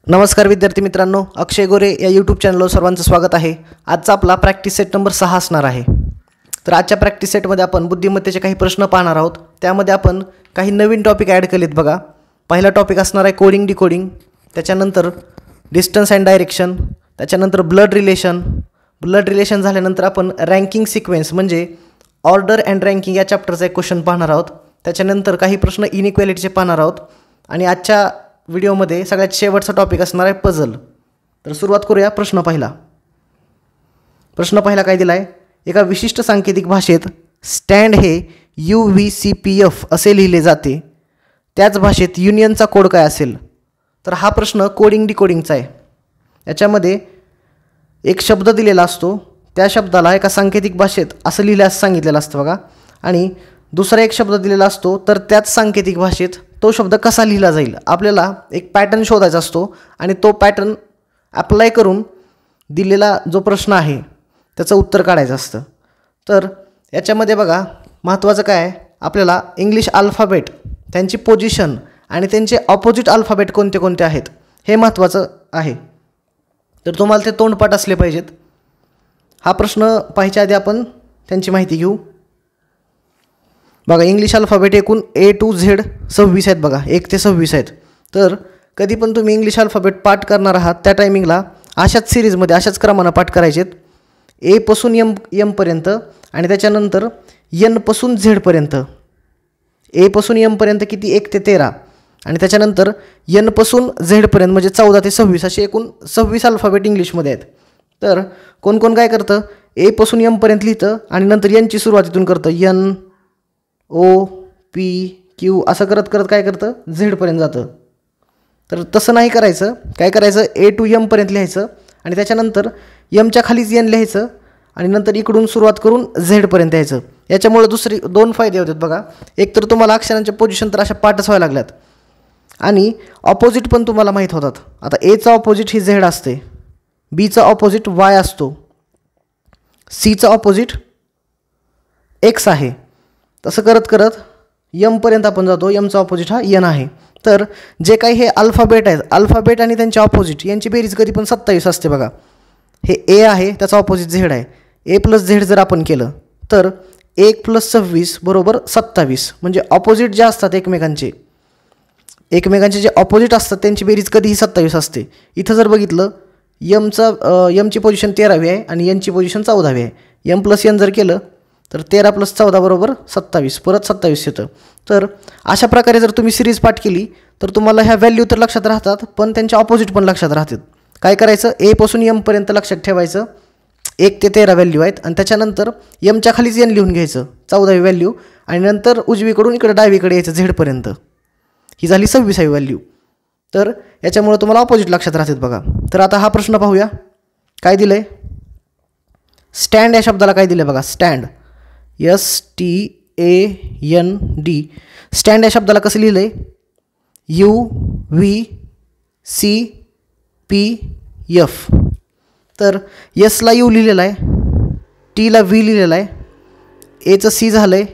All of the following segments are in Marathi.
नमस्कार विद्यार्थी मित्रांनो, अक्षय गोरे या यूट्यूब चॅनलवर सर्वांचं स्वागत आहे। आजचा आपला प्रॅक्टिस सेट नंबर 6 असणार आहे। तर आजच्या प्रॅक्टिस सेटमध्ये आपण बुद्धिमत्तेचे काही प्रश्न पाहणार आहोत। त्यामध्ये आपण काही नवीन टॉपिक ॲड केलेत बघा। पहिला टॉपिक असणार आहे कोडिंग डिकोडिंग, त्याच्यानंतर डिस्टन्स अँड डायरेक्शन, त्याच्यानंतर ब्लड रिलेशन झाल्यानंतर आपण रँकिंग सिक्वेन्स म्हणजे ऑर्डर अँड रँकिंग या चॅप्टरचा एक क्वेश्चन पाहणार आहोत। त्याच्यानंतर काही प्रश्न इनइक्वॅलिटीचे पाहणार आहोत आणि आजच्या व्हिडिओमध्ये सगळ्यात शेवटचा टॉपिक असणार आहे पझल। तर सुरुवात करूया। प्रश्न पहिला काय दिला आहे, एका विशिष्ट सांकेतिक भाषेत स्टँड हे UVCPF असे लिहिले जाते, त्याच भाषेत युनियनचा कोड काय असेल? तर हा प्रश्न कोडिंग डिकोडिंगचा आहे। याच्यामध्ये एक शब्द दिलेला असतो, त्या शब्दाला एका सांकेतिक भाषेत असं लिहिल्यास सांगितलेलं असतं बघा, आणि दुसरा एक शब्द दिलेला असतो, तर त्याच सांकेतिक भाषेत तो शब्द कसा लिहिला जाईल आपल्याला एक पॅटर्न शोधायचा असतो आणि तो पॅटर्न अप्लाय करून दिलेला जो प्रश्न आहे त्याचं उत्तर काढायचं असतं। तर याच्यामध्ये बघा महत्त्वाचं काय आहे, आपल्याला इंग्लिश अल्फाबेट त्यांची पोझिशन आणि त्यांचे ऑपोजिट अल्फाबेट कोणते कोणते आहेत हे महत्त्वाचं आहे। तर तुम्हाला ते तोंडपाठ असले पाहिजेत। हा प्रश्न पाहायच्या आधी आपण त्यांची माहिती घेऊ। बघा इंग्लिश अल्फाबेट एकूण A to Z 26 आहेत बघा, 1 ते 26 आहेत। तर कधी पण तुम्ही इंग्लिश अल्फाबेट पाठ करणार आहात त्या टायमिंगला अशाच सिरीजमध्ये अशाच क्रमानं पाठ करायचेत, A पासून M पर्यंत आणि त्याच्यानंतर N पासून Z पर्यंत। A पासून M पर्यंत किती 1 ते 13 आणि त्याच्यानंतर N पासून Z पर्यंत म्हणजे 14 ते 26 असे एकूण 26 अल्फाबेट इंग्लिशमध्ये आहेत। तर कोण कोण काय करतं, A पासून M पर्यंत लिहितं आणि नंतर N ची सुरुवात इथून करतं, N O P Q असं करत करत काय करतं Z पर्यंत जातं। तर तसं नाही करायचं, काय करायचं A to M पर्यंत लिहायचं आणि त्याच्यानंतर Mच्या खालीच N लिहायचं आणि नंतर इकडून सुरुवात करून Z पर्यंत यायचं। याच्यामुळे दुसरी दोन फायदे होतात बघा, एक तर तुम्हाला अक्षरांच्या पोझिशन तर अशा पाठच व्हायला लागल्यात आणि ऑपोजिट पण तुम्हाला माहीत होतात। आता Aचा ऑपोजिट ही Z असते, Bचा ऑपोजिट Y असतो, Cचा ऑपोजिट X आहे। तसं करत करत M पर्यंत आपण जातो, Mचा ऑपोजिट हा N आहे। तर जे काही हे अल्फाबेट आहेत, अल्फाबेट आणि त्यांचे ऑपोजिट यांची बेरीज कधी पण 27 असते बघा। हे A आहे, त्याचा ऑपोजिट Z आहे, A + Z जर आपण केलं तर 1 + 26 = 27। म्हणजे ऑपोजिट जे असतात एकमेकांचे जे ऑपोजिट असतात त्यांची बेरीज कधीही 27 असते। इथं जर बघितलं Mची पोझिशन 13वी आहे आणि Nची पोझिशन 14वी आहे। M + N जर केलं तर 13 + 14 = 27, परत 27 येतं। तर अशा प्रकारे जर तुम्ही सिरीज पाठ केली तर तुम्हाला ह्या व्हॅल्यू तर लक्षात राहतात, पण त्यांच्या ऑपोजिट पण लक्षात राहतात। काय करायचं, A पासून M पर्यंत लक्षात ठेवायचं, 1 ते 13 व्हॅल्यू आहेत आणि त्याच्यानंतर Mच्या खालीच N लिहून घ्यायचं 14वी व्हॅल्यू आणि नंतर उजवीकडून इकडे डावीकडे यायचं Z पर्यंत, ही झाली 26वी व्हॅल्यू। तर याच्यामुळे तुम्हाला ऑपोजिट लक्षात राहतात बघा। तर आता हा प्रश्न पाहूया, काय दिलं आहे, स्टँड या शब्दाला काय दिलं बघा, स्टँड STAND, स्टँड या शब्दाला कसं लिहिलं आहे, UVCPF। तर Sला U लिहिलेला आहे, Tला V लिहिलेला आहे, Aचं C झालं आहे,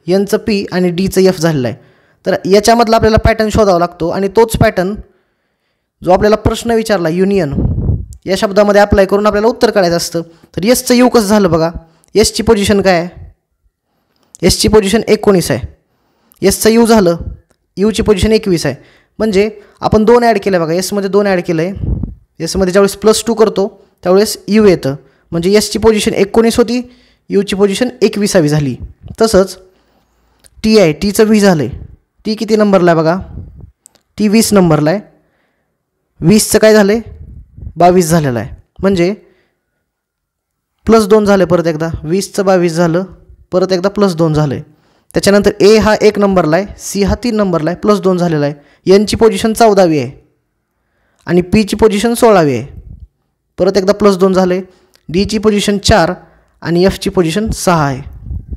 Nचं P आणि Dचं F झालेलं आहे। तर याच्यामधला आपल्याला पॅटर्न शोधावा लागतो आणि तोच पॅटर्न जो आपल्याला प्रश्न विचारला युनियन या शब्दामध्ये अप्लाय करून आपल्याला उत्तर काढायचं असतं। तर Sचं U कसं झालं बघा, Sची पोझिशन काय आहे, Sची पोझिशन 19 आहे, Sचं U झालं, Uची पोझिशन 21 आहे। म्हणजे आपण 2 ॲड केलं बघा, Sमध्ये 2 ॲड केलं आहे, Sमध्ये ज्यावेळेस +2 करतो त्यावेळेस U येतं, म्हणजे Sची पोझिशन 19 होती, Uची पोझिशन 21वी झाली। तसंच T आहे, Tचं V झालं आहे, T किती नंबरला आहे बघा, T 20 नंबरला आहे, 20चं काय झालं आहे 22 झालेलं आहे, म्हणजे +2 झाले, परत एकदा 20चं 22 झालं, परत एकदा +2 झालं आहे। त्याच्यानंतर A हा 1 नंबरला आहे, C हा 3 नंबरला आहे, +2 झालेला आहे, Nची पोझिशन 14वी आहे आणि Pची पोझिशन 16वी आहे, परत एकदा +2 झाले, Dची पोझिशन 4 आणि Fची पोझिशन 6 आहे,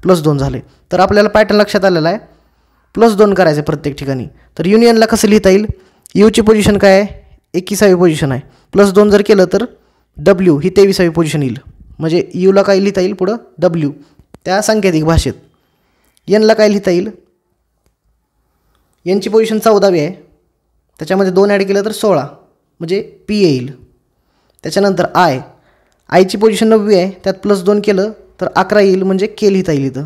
+2 झाले। तर आपल्याला पॅटर्न लक्षात आलेला आहे, +2 करायचं प्रत्येक ठिकाणी। तर युनियनला कसं लिहिता येईल, Uची पोझिशन काय आहे 21वी पोझिशन आहे, +2 जर केलं तर W ही 23वी पोझिशन येईल, म्हणजे Uला काय लिहिता येईल पुढं W त्या सांकेतिक भाषेत। Nला काय लिहिता येईल, Nची पोझिशन 14वी आहे, त्याच्यामध्ये 2 ॲड केलं तर 16, म्हणजे पी येईल. त्याच्यानंतर आयची पोझिशन 9वी आहे, त्यात +2 केलं तर 11 येईल, म्हणजे के लिहिता येईल इथं.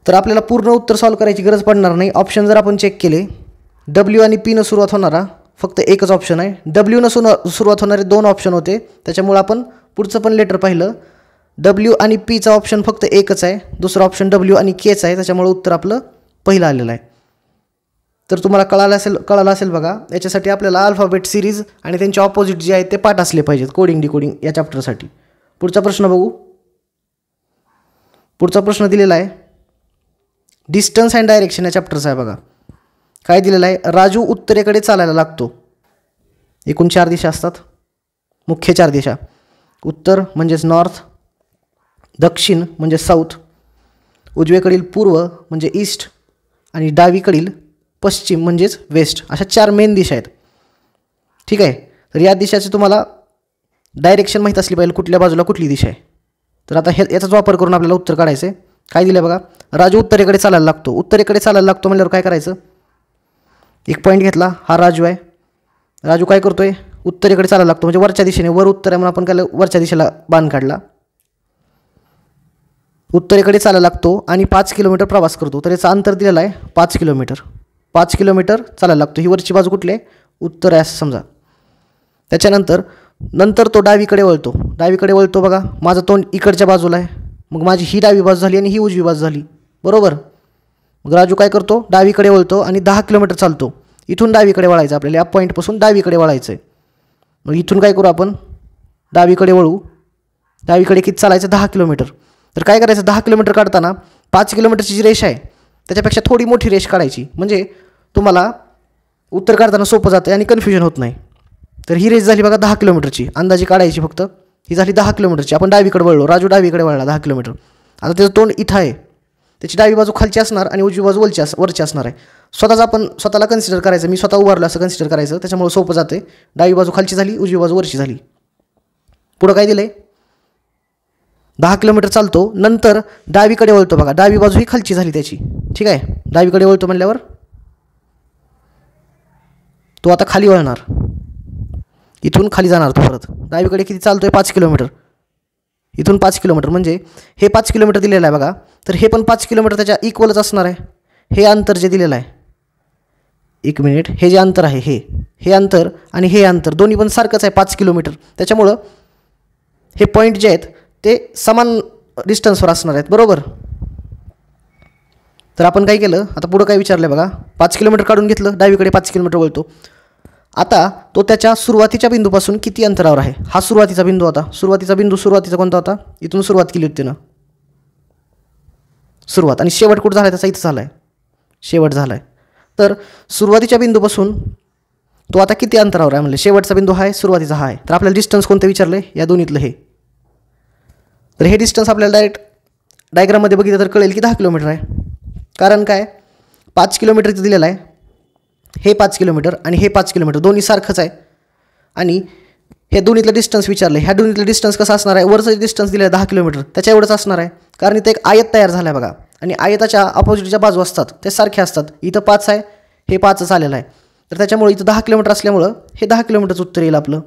तर आपल्याला पूर्ण उत्तर सॉल्व करायची गरज पडणार नाही. ऑप्शन जर आपण चेक केले, डब्ल्यू आणि पीनं सुरुवात होणारा फक्त एकच ऑप्शन आहे. डब्ल्यूनं सुरुवात होणारे 2 ऑप्शन होते, त्याच्यामुळे आपण पुढचं पण लेटर पाहिलं. डब्ल्यू आणि पीचा ऑप्शन फक्त एकच आहे, दुसरा ऑप्शन डब्ल्यू आणि केच आहे, त्याच्यामुळे उत्तर आपलं पहिलं आलेलं आहे. तर तुम्हाला कळालं असेल बघा. याच्यासाठी आपल्याला अल्फाबेट सिरीज आणि त्यांचे ऑपोजिट जे आहेत ते पाठ असले पाहिजेत कोडिंग डिकोडिंग या चॅप्टरसाठी. पुढचा प्रश्न बघू. पुढचा प्रश्न दिलेला आहे डिस्टन्स अँड डायरेक्शन या चॅप्टरचा आहे बघा. काय दिलेलं आहे, राजू उत्तरेकडे चालायला लागतो. एकूण 4 दिशा असतात, मुख्य 4 दिशा. उत्तर म्हणजेच नॉर्थ, दक्षिण म्हणजे साऊथ, उजवीकडील पूर्व म्हणजे ईस्ट आणि डावीकडील पश्चिम म्हणजेच वेस्ट, अशा 4 मेन दिशा आहेत. ठीक आहे. तर या दिशाचे तुम्हाला डायरेक्शन माहीत असली पाहिजे, कुठल्या बाजूला कुठली दिशा आहे. तर आता याचाच वापर करून आपल्याला उत्तर काढायचं आहे. काय दिलं बघा, राजू उत्तरेकडे चालायला लागतो. उत्तरेकडे चालायला लागतो म्हणल्यावर काय करायचं, एक पॉईंट घेतला, हा राजू आहे. राजू काय करतोय, उत्तरेकडे चालायला लागतो म्हणजे वरच्या दिशेने, वर उत्तर आहे म्हणून आपण काय वरच्या दिशेला बाण काढला. उत्तरेकडे चालायला लागतो आणि 5 किलोमीटर प्रवास करतो. तर याचं अंतर दिलेलं आहे 5 किलोमीटर. 5 किलोमीटर चालायला लागतो. ही वरची बाजू कुठली आहे, उत्तर आहे असं समजा. नंतर तो डावीकडे वळतो बघा. माझं तोंड इकडच्या बाजूला आहे, मग माझी ही डावी बाजू झाली आणि ही उजवी बाजू झाली, बरोबर. मग राजू काय करतो, डावीकडे वळतो आणि 10 किलोमीटर चालतो. इथून डावीकडे वळायचं आपल्याला, या पॉईंटपासून डावीकडे वळायचं आहे. मग इथून काय करू आपण, डावीकडे वळू. डावीकडे किती चालायचं, 10 किलोमीटर. तर काय करायचं, 10 किलोमीटर काढताना 5 किलोमीटरची जी रेष आहे त्याच्यापेक्षा थोडी मोठी रेष काढायची, म्हणजे तुम्हाला उत्तर काढताना सोपं जातं आणि कन्फ्युजन होत नाही. तर ही रेष झाली बघा 10 किलोमीटरची, अंदाजे काढायची फक्त. ही झाली 10 किलोमीटरची. आपण डावीकडे वळलो, राजू डावीकडे वळला 10 किलोमीटर. आता त्याचं तोंड इथं आहे, त्याची डावी बाजू खालची असणार आणि उजवी बाजू वरची असणार आहे. आपण स्वतःला कन्सिडर करायचं, मी स्वतः उभारलो असं कन्सिडर करायचं, त्याच्यामुळे सोपं जाते. डावी बाजू खालची झाली, उजवी बाजू वरची झाली. पुढं काय दिलं आहे, 10 किलोमीटर चालतो, नंतर डावीकडे वळतो बघा. डावी बाजू ही खालची झाली त्याची. ठीक आहे. डावीकडे वळतो म्हणल्यावर तो आता खाली वळणार, इथून खाली जाणार तो परत. डावीकडे किती चालतोय, 5 किलोमीटर. इथून 5 किलोमीटर म्हणजे हे 5 किलोमीटर दिलेलं आहे बघा. तर हे पण 5 किलोमीटर त्याच्या इक्वलच असणार आहे. हे अंतर जे दिलेलं आहे, 1 मिनिट, हे जे अंतर आहे हे अंतर आणि हे अंतर दोन्ही पण सारखंच आहे 5 किलोमीटर. त्याच्यामुळं हे पॉईंट जे आहेत ते समान डिस्टन्सवर असणार आहेत, बरोबर. तर आपण काय केलं, आता पुढं काय विचारलं बघा, 5 किलोमीटर काढून घेतलं, डावीकडे 5 किलोमीटर वळतो. आता तो त्याच्या सुरुवातीच्या बिंदूपासून किती अंतरावर आहे, हा सुरुवातीचा बिंदू होता. सुरुवातीचा कोणता होता, इथून सुरुवात केली होती ना, सुरुवात. आणि शेवट कुठं झाला आहे, त्याचा इथं झाला आहे, शेवट झाला आहे. तर सुरुवातीच्या बिंदूपासून तो आता किती अंतरावर आहे म्हणजे, शेवटचा बिंदू हा आहे, सुरुवातीचा हा आहे. तर आपल्याला डिस्टन्स कोणतं विचारलं आहे, या दोन्हीतलं हे. तर हे डिस्टन्स आपल्याला डायरेक्ट डायग्राममध्ये बघितलं तर कळेल की 10 किलोमीटर आहे. कारण काय, 5 किलोमीटरचं दिलेलं आहे, हे 5 किलोमीटर आणि हे 5 किलोमीटर दोन्ही सारखंच आहे. आणि हे दोन्हीतलं डिस्टन्स विचारलं, ह्या दोन्हीतलं डिस्टन्स कसं असणार आहे, वरचं डिस्टन्स दिलं आहे 10 किलोमीटर, त्याच्या एवढंच असणार आहे. कारण इथं एक आयत तयार झाला आहे बघा, आणि आयताच्या अपोजिटच्या बाजू असतात ते सारखे असतात. इथं 5 आहे, हे 5च आलेलं आहे. तर त्याच्यामुळे इथं 10 किलोमीटर असल्यामुळं हे 10 किलोमीटरचं उत्तर येईल आपलं.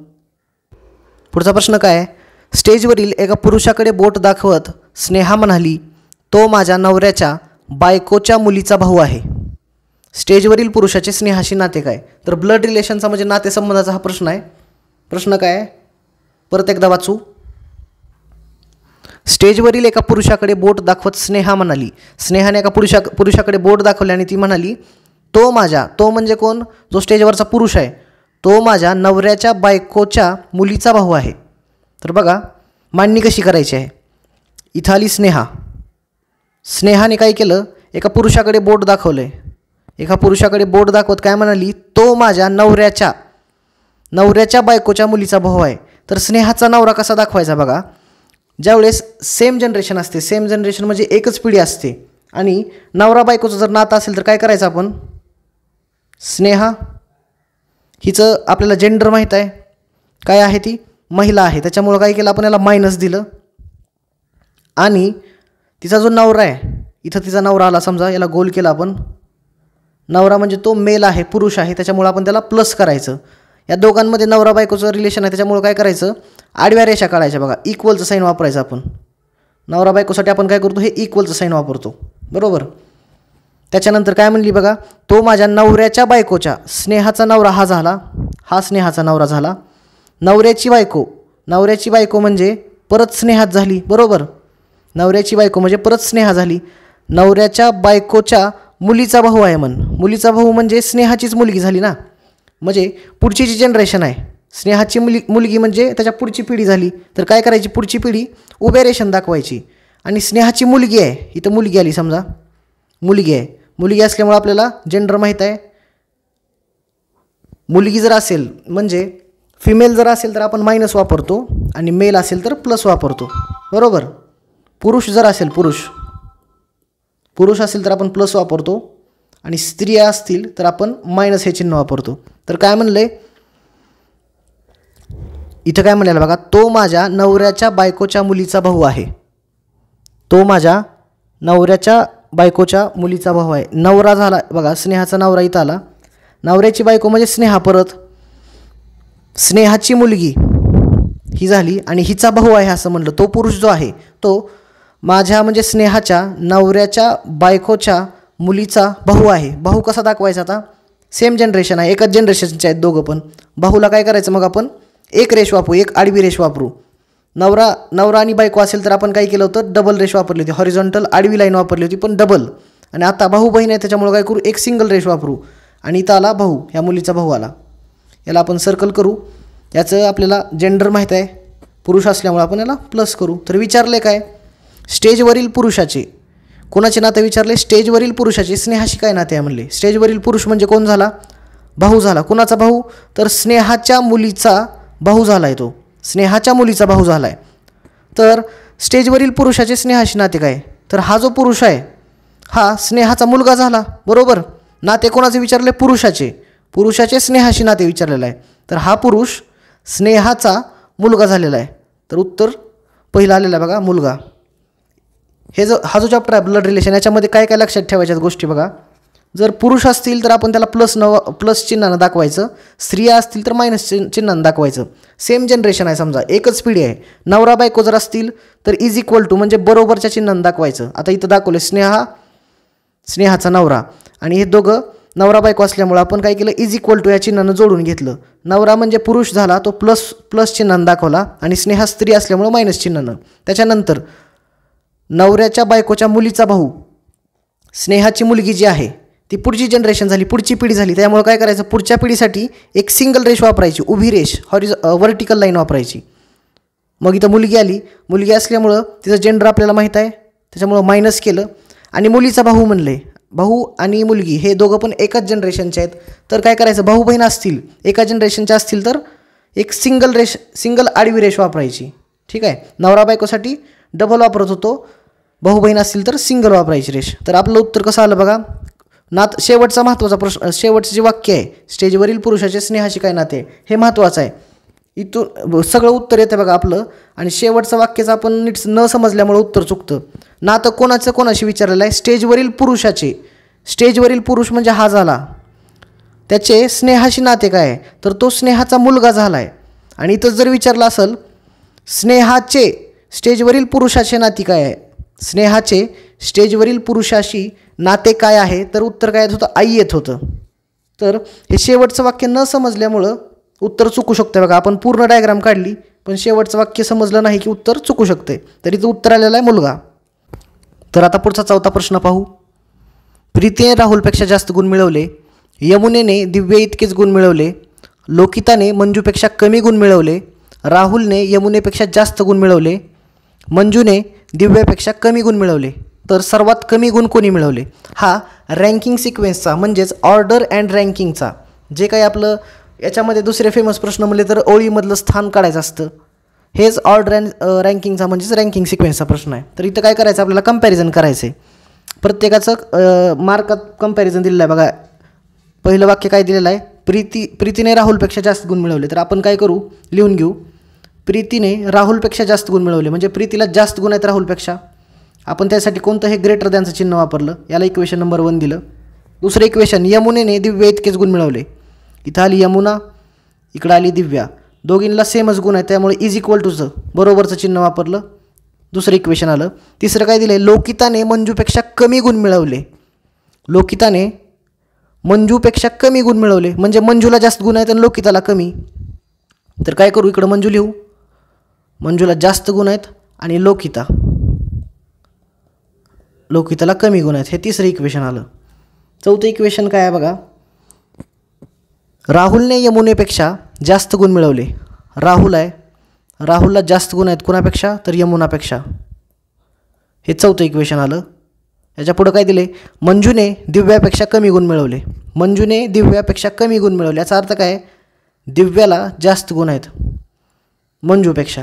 पुढचा प्रश्न काय आहे, स्टेजवरील एका पुरुषाकडे बोट दाखवत स्नेहा म्हणाली, तो माझ्या नवऱ्याच्या बायकोच्या मुलीचा भाऊ आहे. स्टेजवरील पुरुषाचे स्नेहाशी नाते काय, तर ब्लड रिलेशनचा म्हणजे नातेसंबंधाचा हा प्रश्न आहे. प्रश्न काय आहे, परत एकदा वाचू. स्टेजवरील एका पुरुषाकडे बोट दाखवत स्नेहा म्हणाली, स्नेहाने एका पुरुषाकडे बोट दाखवले आणि ती म्हणाली, तो म्हणजे कोण, जो स्टेजवरचा पुरुष आहे, तो माझ्या नवऱ्याच्या बायकोच्या मुलीचा भाऊ आहे. तर बघा मांडणी कशी करायची आहे. इथं आली स्नेहाने काय केलं, एका पुरुषाकडे बोट दाखवलं. एका पुरुषाकडे बोट दाखवत काय म्हणाली, तो माझ्या नवऱ्याच्या बायकोच्या मुलीचा भाऊ आहे. तर स्नेहाचा नवरा कसा दाखवायचा बघा, ज्यावेळेस सेम जनरेशन असते, सेम जनरेशन म्हणजे एकच पिढी असते, आणि नवरा बायकोचं जर नातं असेल तर काय करायचं आपण, स्नेहा हिचं आपल्याला जेंडर माहीत आहे, काय आहे ती महिला आहे, त्याच्यामुळं काय केलं आपण, याला मायनस दिलं. आणि तिचा जो नवरा आहे, इथं तिचा नवरा आला समजा, याला गोल केला आपण, नवरा म्हणजे तो मेल आहे, पुरुष आहे, त्याच्यामुळे आपण त्याला प्लस करायचं. या दोघांमध्ये नवरा बायकोचं रिलेशन आहे, त्याच्यामुळे काय करायचं, आडव्या रेषा काढायच्या बघा, इक्वलचं साईन वापरायचं आपण. नवरा बायकोसाठी आपण काय करतो, हे इक्वलचं साईन वापरतो, बरोबर. त्याच्यानंतर काय म्हणली बघा, तो माझ्या नवऱ्याच्या बायकोच्या, स्नेहाचा नवरा हा झाला, हा स्नेहाचा नवरा झाला. नवऱ्याची बायको म्हणजे परत स्नेहात झाली, बरोबर. नवऱ्याची बायको म्हणजे परत स्नेहा झाली. नवऱ्याच्या बायकोच्या मुलीचा भाऊ आहे मुलीचा भाऊ म्हणजे स्नेहाचीच मुलगी झाली ना, म्हणजे पुढची जी जनरेशन आहे, स्नेहाची मुलगी म्हणजे त्याच्या पुढची पिढी झाली. तर काय करायची, पुढची पिढी उभ्या रेषेने दाखवायची. आणि स्नेहाची मुलगी आहे, इथं मुलगी आली समजा, मुलगी आहे, मुलगी असल्यामुळे आपल्याला जेंडर माहीत आहे. मुलगी जर असेल म्हणजे फिमेल जर असेल तर आपण मायनस वापरतो आणि मेल असेल तर प्लस वापरतो, बरोबर. पुरुष जर असेल, पुरुष असेल तर आपण प्लस वापरतो आणि स्त्रिया असतील तर आपण मायनस हे चिन्ह वापरतो. तर काय म्हणलंय इथं, काय म्हणलेलं बघा, तो माझ्या नवऱ्याच्या बायकोच्या मुलीचा भाऊ आहे. तो माझ्या नवऱ्याच्या बायकोच्या मुलीचा भाऊ आहे. नवरा झाला बघा, स्नेहाचा नवरा इथं आला. नवऱ्याची बायको म्हणजे स्नेहा, परत स्नेहाची मुलगी ही झाली आणि हिचा भाऊ आहे असं म्हणलं. तो पुरुष जो आहे तो माझ्या म्हणजे स्नेहाच्या नवऱ्याच्या बायकोच्या मुलीचा भाऊ आहे. भाऊ कसा दाखवायचा, आता सेम जनरेशन आहे, एकच जनरेशनचे आहेत दोघं पण. भाऊला काय करायचं मग, आपण एक रेष वापरू, एक आडवी रेष वापरू. नवरा आणि बायको असेल तर आपण काय केलं होतं, डबल रेष वापरली होती, हॉरिझॉन्टल आडवी लाईन वापरली होती पण डबल. आणि आता भाऊ बहीण आहे त्याच्यामुळे काय करू, एक सिंगल रेष वापरू. आणि इथं आला भाऊ, ह्या मुलीचा भाऊ आला, याला आपण सर्कल करू. याचं आपल्याला जेंडर माहीत आहे, पुरुष असल्यामुळे आपण याला प्लस करू. तर विचारले काय, स्टेजवरील पुरुषाचे, कोणाचे नाते विचारले, स्टेजवरील पुरुषाचे स्नेहाशी काय नाते आहे म्हणले. स्टेजवरील पुरुष म्हणजे कोण झाला, भाऊ झाला. कोणाचा भाऊ, तर स्नेहाच्या मुलीचा भाऊ झाला आहे, तो स्नेहाच्या मुलीचा भाऊ झाला आहे. तर स्टेजवरील पुरुषाचे स्नेहाशी नाते काय, तर हा जो पुरुष आहे हा स्नेहाचा मुलगा झाला, बरोबर. नाते कोणाचे विचारले, पुरुषाचे स्नेहाशी नाते विचारलेलं आहे. तर हा पुरुष स्नेहाचा मुलगा झालेला आहे. तर उत्तर पहिलं आलेलं आहे बघा, मुलगा. हा जो चॅप्टर आहे ब्लड रिलेशन, याच्यामध्ये काय काय लक्षात ठेवायच्या गोष्टी बघा. जर पुरुष असतील तर आपण त्याला प्लस चिन्हानं दाखवायचं, स्त्रिया असतील तर मायनस चिन्हानं दाखवायचं. सेम जनरेशन आहे, समजा एकच पिढी आहे. नवरा बायको जर असतील तर इज इक्वल टू म्हणजे बरोबरच्या चिन्हानं दाखवायचं. आता इथं दाखवलं स्नेहाचा नवरा, आणि हे दोघं नवरा बायको असल्यामुळं आपण काय केलं, इज इक्वल टू या चिन्हानं जोडून घेतलं. नवरा म्हणजे पुरुष झाला, तो प्लस चिन्हानं दाखवला, आणि स्नेहा स्त्री असल्यामुळं मायनस चिन्हानं. त्याच्यानंतर नवऱ्याच्या बायकोच्या मुलीचा भाऊ, स्नेहाची मुलगी जी आहे ती पुढची जनरेशन झाली, पुढची पिढी झाली. त्यामुळे काय करायचं, पुढच्या पिढीसाठी एक सिंगल रेष वापरायची, उभी रेष, व्हर्टिकल लाईन वापरायची. मग इथं मुलगी आली, मुलगी असल्यामुळं तिचं जेंडर आपल्याला माहीत आहे, त्याच्यामुळं मायनस केलं. आणि मुलीचा भाऊ म्हणले, भाऊ आणि मुलगी हे दोघं पण एकाच जनरेशनचे आहेत. तर काय करायचं, भाऊ बहीण असतील, एका जनरेशनच्या असतील तर एक सिंगल आडवी रेष वापरायची, ठीक आहे. नवरा बायकोसाठी डबल वापरत होतो, भाऊ बहीण असतील तर सिंगल वापरायची रेष. तर आपलं उत्तर कसं आलं बघा. शेवटचा महत्त्वाचा प्रश्न, शेवटचं जे वाक्य आहे, स्टेजवरील पुरुषाचे स्नेहाशी काय नाते, हे महत्त्वाचं आहे. इथून सगळं उत्तर येतं बघा आपलं. आणि शेवटचं वाक्याचं आपण नीट न समजल्यामुळे उत्तर चुकतं. नातं कोणाशी विचारलेलं आहे, स्टेजवरील पुरुषाचे. स्टेजवरील पुरुष म्हणजे हा झाला, त्याचे स्नेहाशी नाते काय आहे, तर तो स्नेहाचा मुलगा झाला आहे. आणि इथं जर विचारलं असेल, स्नेहाचे स्टेजवरील पुरुषाचे नाते काय आहे, स्नेहाचे स्टेजवरील पुरुषाशी नाते काय आहे, तर उत्तर काय येत होतं, आई येत होतं. तर हे शेवटचं वाक्य न समजल्यामुळं उत्तर चुकू शकतं बघा. आपण पूर्ण डायग्राम काढली पण शेवटचं वाक्य समजलं नाही की उत्तर चुकू शकते. तरी तो उत्तर आलेला आहे मुलगा. तर आता पुढचा चौथा प्रश्न पाहू. प्रीतीने राहुलपेक्षा जास्त गुण मिळवले, यमुनेने दिव्य इतकेच गुण मिळवले, लोकिताने मंजूपेक्षा कमी गुण मिळवले, राहुलने यमुनेपेक्षा जास्त गुण मिळवले, मंजूने दिव्यापेक्षा कमी गुण मिळवले. तर सर्वात कमी गुण कोणी मिळवले. हा रँकिंग सिक्वेन्सचा म्हणजेच ऑर्डर अँड रँकिंगचा जे काही आपलं याच्यामध्ये दुसरे फेमस प्रश्न म्हणले तर ओळीमधलं स्थान काढायचं असतं. हेच ऑर्डर अँड रँकिंगचा म्हणजेच रँकिंग सिक्वेन्सचा प्रश्न आहे. तर इथं काय करायचं, आपल्याला कंपॅरिझन करायचं आहे. प्रत्येकाचं मार्कात कंपॅरिझन दिलेलं आहे बघा. पहिलं वाक्य काय दिलेलं आहे, प्रीतीने राहुलपेक्षा जास्त गुण मिळवले. तर आपण काय करू, लिहून घेऊ, प्रीतीने राहुलपेक्षा जास्त गुण मिळवले. म्हणजे प्रीतीला जास्त गुण आहेत राहुलपेक्षा. आपण त्यासाठी कोणतं हे ग्रेटर दॅनचं चिन्ह वापरलं, याला इक्वेशन नंबर 1 दिलं. दुसरं इक्वेशन, यमुनेने दिव्या इतकेच गुण मिळवले. इथं आली यमुना, इकडं आली दिव्या, दोघींना सेमच गुण आहे, त्यामुळे इज इक्वल टूचं बरोबरचं चिन्ह वापरलं. दुसरं इक्वेशन आलं. तिसरं काय दिलं आहे, लोकिताने मंजूपेक्षा कमी गुण मिळवले. लोकिताने मंजूपेक्षा कमी गुण मिळवले, म्हणजे मंजूला जास्त गुण आहेत आणि लोकिताला कमी. तर काय करू, इकडं मंजू लिहू, मंजूला जास्त गुण आहेत आणि लोकिताला कमी गुण आहेत. हे तिसरं इक्वेशन आलं. चौथं इक्वेशन काय आहे बघा, राहुलने यमुनेपेक्षा जास्त गुण मिळवले. राहुल आहे, राहुलला जास्त गुण आहेत कुणापेक्षा, तर यमुनापेक्षा. हे चौथं इक्वेशन आलं. याच्या पुढं काय दिले, मंजूने दिव्यापेक्षा कमी गुण मिळवले. मंजूने दिव्यापेक्षा कमी गुण मिळवले, याचा अर्थ काय, दिव्याला जास्त गुण आहेत मंजूपेक्षा.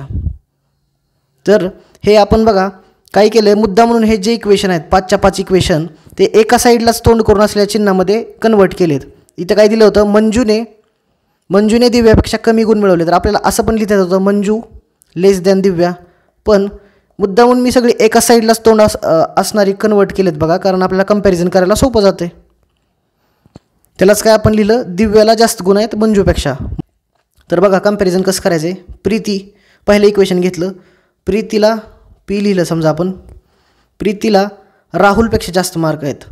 तर हे आपण बघा काय केलं, मुद्दा म्हणून हे जे इक्वेशन आहेत 5च्या 5 इक्वेशन ते एका साईडलाच तोंड करून असलेल्या चिन्हामध्ये कन्वर्ट केलेत. इथं काय दिलं होतं, मंजूने दिव्यापेक्षा कमी गुण मिळवले. तर आपल्याला असं पण लिहिता येत होतं मंजू लेस दॅन दिव्या, पण मुद्दा म्हणून मी सगळी एका साईडलाच तोंड असणारी कन्वर्ट केलेत बघा, कारण आपल्याला कंपॅरिझन करायला सोपं जाते. त्यालाच काय आपण लिहिलं, दिव्याला जास्त गुण आहेत मंजूपेक्षा. तर बघा कंपॅरिझन कसं करायचं आहे. प्रीती, पहिलं इक्वेशन घेतलं, प्रीतीला पी लिहिलं समजा आपण, प्रीतीला राहुलपेक्षा जास्त मार्क आहेत.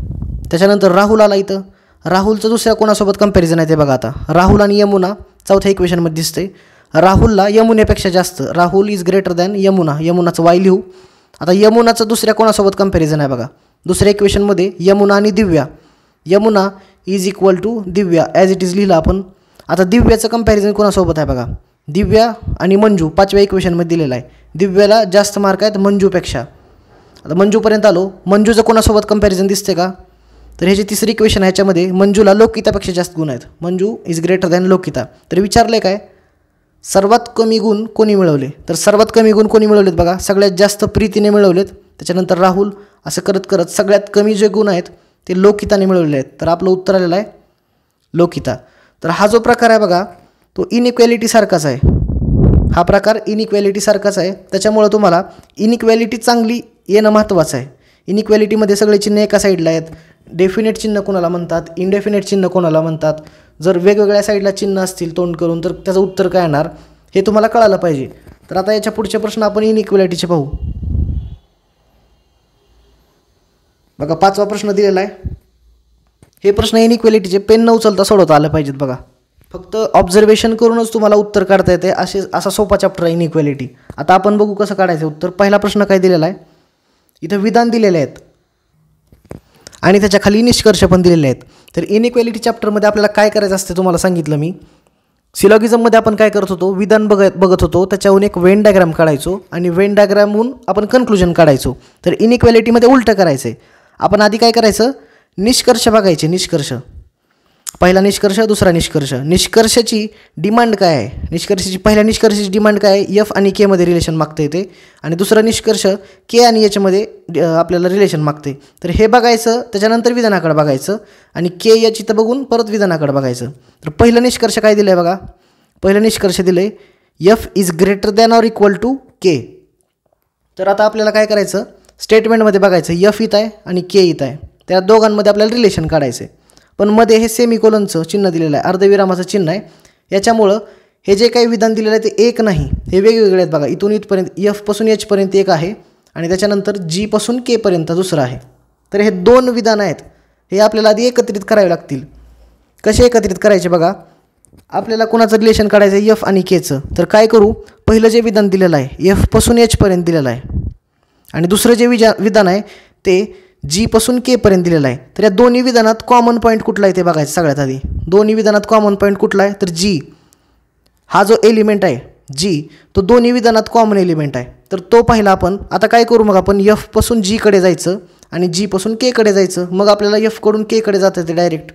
त्याच्यानंतर राहुल आला, इथं राहुलचं दुसऱ्या कोणासोबत कंपॅरिझन आहे ते बघा. आता राहुल आणि यमुना चौथ्या इक्वेशनमध्ये दिसते. राहुलला यमुनेपेक्षा जास्त, Rahul is greater than Yamuna, यमुनाचं वाय लिहू. आता यमुनाचं दुसऱ्या कोणासोबत कंपॅरिझन आहे बघा, दुसऱ्या इक्वेशनमध्ये यमुना आणि Divya, Yamuna is equal to Divya as it is लिहिलं आपण. आता दिव्याचं कंपॅरिझन कोणासोबत आहे बघा, दिव्या आणि मंजू 5व्या इक्वेशनमध्ये दिलेलं आहे. दिव्याला जास्त मार्क आहेत मंजूपेक्षा. आता मंजूपर्यंत आलो, मंजूचं कोणासोबत कंपॅरिझन दिसते का, तर हे जे तिसरी इक्वेशन आहे ह्याच्यामध्ये मंजूला लोकितापेक्षा जास्त गुण आहेत, मंजू इज ग्रेटर दॅन लोकिता. तर विचारलं आहे काय, सर्वात कमी गुण कोणी मिळवले, तर सर्वात कमी गुण कोणी मिळवलेत बघा, सगळ्यात जास्त प्रीतीने मिळवलेत, त्याच्यानंतर राहुल, असं करत करत सगळ्यात कमी जे गुण आहेत ते लोकिताने मिळवलेले आहेत. तर आपलं उत्तर आलेलं आहे लोकिता. तर हा जो प्रकार आहे बघा तो इनइक्वॅलिटीसारखाच आहे. हा प्रकार इनइक्वॅलिटीसारखाच आहे, त्याच्यामुळं तुम्हाला इनइक्वॅलिटी चांगली येणं महत्त्वाचं आहे. इनइक्वॅलिटीमध्ये सगळे चिन्ह एका साईडला आहेत. डेफिनेट चिन्ह कोणाला म्हणतात, इनडेफिनेट चिन्ह कोणाला म्हणतात. जर वेगवेगळ्या साईडला चिन्ह असतील तोंड करून तर त्याचं उत्तर काय येणार हे तुम्हाला कळालं पाहिजे. तर आता याच्या पुढचे प्रश्न आपण इनइक्वॅलिटीचे पाहू. बघा 5वा प्रश्न दिलेला आहे. हे प्रश्न इनइक्वॅलिटीचे पेन न उचलता सोडवता आलं पाहिजेत बघा. फक्त ऑब्झर्वेशन करूनच तुम्हाला उत्तर काढता येते, असा सोपा चॅप्टर आहे इनइक्वॅलिटी. आता आपण बघू कसं काढायचं उत्तर. पहिला प्रश्न काय दिलेला आहे, इथं विधान दिलेले आहेत आणि त्याच्या खाली निष्कर्ष पण दिलेले आहेत. तर इनइक्वॅलिटी चॅप्टरमध्ये आपल्याला काय करायचं असते तुम्हाला सांगितलं मी. सिलॉगिझममध्ये आपण काय करत होतो, विधान बघत होतो, त्याच्याहून एक वेन डायग्राम काढायचो आणि वेन डायग्रामहून आपण कन्क्लुजन काढायचो. तर इनइक्वॅलिटीमध्ये उलटं करायचं आहे. आपण आधी काय करायचं, निष्कर्ष बघायचे. निष्कर्ष, पहिला निष्कर्ष, दुसरा निष्कर्ष. निष्कर्षाची डिमांड काय आहे, पहिल्या निष्कर्षाची डिमांड काय आहे, एफ आणि केमध्ये रिलेशन मागते येते आणि दुसरा निष्कर्ष के आणि एचमध्ये आपल्याला रिलेशन मागते. तर हे बघायचं, त्याच्यानंतर विधानाकडे बघायचं आणि के एच इथं बघून परत विधानाकडे बघायचं. तर पहिलं निष्कर्ष काय दिलं आहे बघा, पहिलं निष्कर्ष दिलं आहे F is greater than or equal to K. तर आता आपल्याला काय करायचं, स्टेटमेंटमध्ये बघायचं, एफ इथं आहे आणि के इथं आहे, त्या दोघांमध्ये आपल्याला रिलेशन काढायचं आहे. पण मध्ये हे सेमिकोलनचं चिन्ह दिलेलं आहे, अर्धविरामाचं चिन्ह आहे. याच्यामुळं हे जे काही विधान दिलेलं आहे ते एक नाही, हे वेगवेगळे आहेत बघा. इथून इथपर्यंत एफपासून एचपर्यंत एक आहे आणि त्याच्यानंतर जीपासून केपर्यंत दुसरं आहे. तर हे 2 विधान आहेत, हे आपल्याला आधी एकत्रित करावे लागतील. कसे एकत्रित करायचे बघा, आपल्याला कोणाचं रिलेशन काढायचं आहे, एफ आणि केचं. तर काय करू, पहिलं जे विधान दिलेलं आहे एफपासून एचपर्यंत दिलेलं आहे आणि दुसरं जे विधान आहे ते जीपासून केपर्यंत दिलेलं आहे. तर या दोन्ही विधानात कॉमन पॉईंट कुठला आहे ते बघायचं सगळ्यात आधी. दोन्ही विधानात कॉमन पॉईंट कुठला आहे, तर जी हा जो एलिमेंट आहे जी, तो दोन्ही विधानात कॉमन एलिमेंट आहे. तर तो पाहिला आपण. आता काय करू मग, आपण एफपासून जीकडे जायचं आणि जीपासून केकडे जायचं. मग आपल्याला एफकडून केकडे जातं ते डायरेक्ट.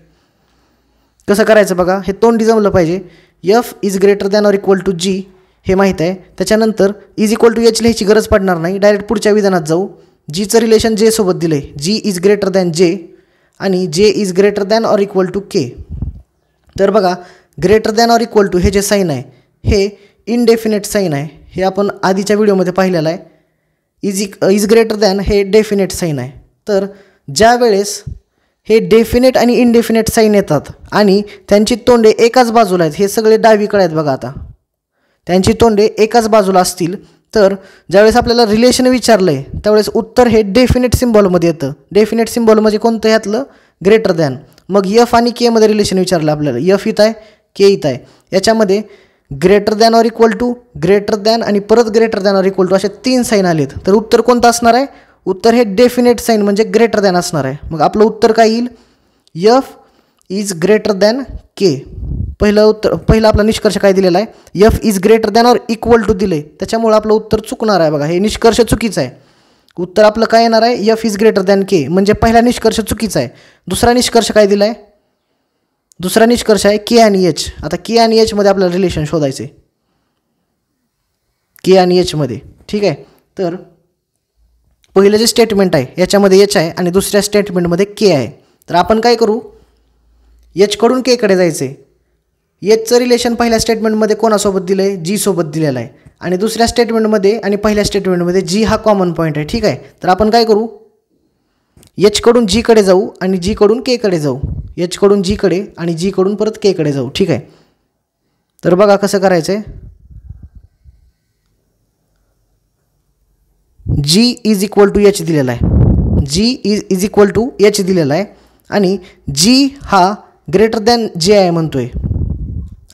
कसं करायचं बघा, हे तोंडी जमलं पाहिजे. F is greater than or equal to G हे माहीत आहे, त्याच्यानंतर इज इक्वल टू एच लिहायची गरज पडणार नाही, डायरेक्ट पुढच्या विधानात जाऊ. जीचं रिलेशन जे सोबत दिलं आहे, जी इज ग्रेटर दॅन जे आणि J is greater than or equal to K. तर बघा greater than or equal to हे जे साईन आहे हे इनडेफिनेट साईन आहे, हे आपण आधीच्या व्हिडिओमध्ये पाहिलेलं आहे. इज ग्रेटर दॅन हे डेफिनेट साईन आहे. तर ज्या वेळेस हे डेफिनेट आणि इनडेफिनेट साईन येतात आणि त्यांची तोंडे एकाच बाजूला आहेत. हे सगळे डावीकडे आहेत बघा. आता त्यांची तोंडे एकाच बाजूला असतील तर ज्यावेळेस आपल्याला रिलेशन विचारलं आहे त्यावेळेस उत्तर हे डेफिनेट सिम्बॉलमध्ये येतं. डेफिनेट सिम्बॉल म्हणजे कोणतं ह्यातलं? Greater than. मग यफ आणि केमध्ये रिलेशन विचारलं आपल्याला. यफ इथं आहे, के इथं आहे. याच्यामध्ये greater than or equal to, greater than आणि परत greater than or equal to असे 3 साईन आलेत. तर उत्तर कोणतं असणार आहे? उत्तर हे डेफिनेट साईन म्हणजे ग्रेटर दॅन असणार आहे. मग आपलं उत्तर काय येईल? F is greater than K. पहिला आपला निष्कर्ष काय दिलेला आहे? F is greater than or equal to दिले, त्याच्यामुळे आपलं उत्तर चुकणार आहे बघा. हे निष्कर्ष चुकीचं आहे. उत्तर आपलं काय येणार आहे? यफ इज ग्रेटर दॅन के, म्हणजे पहिला निष्कर्ष चुकीचा आहे. दुसरा निष्कर्ष काय दिला आहे? दुसरा निष्कर्ष आहे के आणि एच. आता के आणि एचमध्ये आपल्याला रिलेशन शोधायचं आहे. के आणि एचमध्ये, ठीक आहे. तर पहिलं जे स्टेटमेंट आहे याच्यामध्ये एच आहे आणि दुसऱ्या स्टेटमेंटमध्ये के आहे. तर आपण काय करू? एचकडून केकडे जायचं आहे. एचचं रिलेशन पहिल्या स्टेटमेंटमध्ये कोणासोबत दिलं आहे? जी सोबत दिलेलं आहे. आणि दुसऱ्या स्टेटमेंटमध्ये आणि पहिल्या स्टेटमेंटमध्ये जी हा कॉमन पॉईंट आहे, ठीक आहे. तर आपण काय करू? एचकडून जीकडे जाऊ आणि जीकडून केकडे जाऊ. एचकडून जीकडे आणि जीकडून परत केकडे जाऊ, ठीक आहे. तर बघा कसं करायचं आहे. जी इज इक्वल टू एच दिलेला आहे. जी इज इक्वल टू एच दिलेला आहे आणि जी हा ग्रेटर दॅन जे आहे म्हणतोय.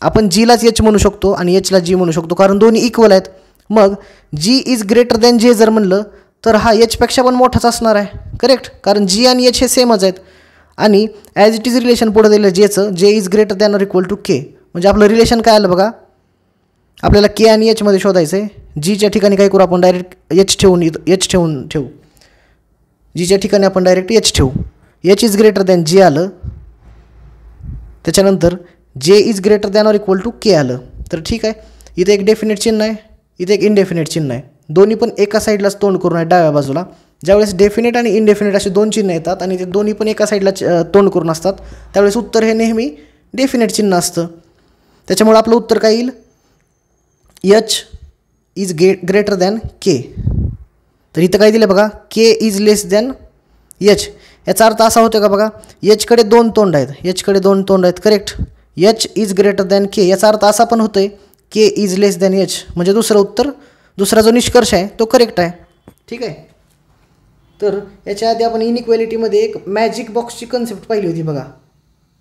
आपण जीलाच एच म्हणू शकतो आणि एचला जी म्हणू शकतो कारण दोन्ही इक्वल आहेत. मग जी इज ग्रेटर दॅन जे जर म्हणलं तर हा एचपेक्षा पण मोठाच असणार आहे, करेक्ट. कारण जी आणि एच हे सेमच आहेत. आणि ॲज इट इज रिलेशन पुढे दिलं जेचं, J is greater than or equal to K. म्हणजे आपलं रिलेशन काय आलं बघा. आपल्याला के आणि एचमध्ये शोधायचं आहे. जीच्या ठिकाणी काय करू आपण? डायरेक्ट एच ठेवू. जीच्या ठिकाणी आपण डायरेक्ट एच ठेवू. H is greater than J आलं. त्याच्यानंतर J is greater than or equal to K आलं. तर ठीक आहे. इथे एक डेफिनेट चिन्ह आहे, इथे एक इनडेफिनेट चिन्ह आहे. दोन्ही पण एका साईडलाच तोंड करून आहे डाव्या बाजूला. ज्यावेळेस डेफिनेट आणि इनडेफिनेट असे 2 चिन्ह येतात आणि ते दोन्ही पण एका साईडला तोंड करून असतात त्यावेळेस उत्तर हे नेहमी डेफिनेट चिन्ह असतं. त्याच्यामुळे आपलं उत्तर काय येईल? एच इज ग्रेटर दॅन के. तर इथं काय दिलं बघा? के इज लेस दॅन एच. याचा अर्थ असा होतो का बघा? एचकडे 2 तोंड आहेत, एचकडे 2 तोंड आहेत, correct. H is greater than K. याचा अर्थ असा पण होतोय K is less than H. म्हणजे दुसरा जो निष्कर्ष आहे तो करेक्ट आहे, ठीक आहे. तर याच्या आधी आपण इनइक्वॅलिटीमध्ये एक मॅजिक बॉक्सची कन्सेप्ट पाहिली होती बघा.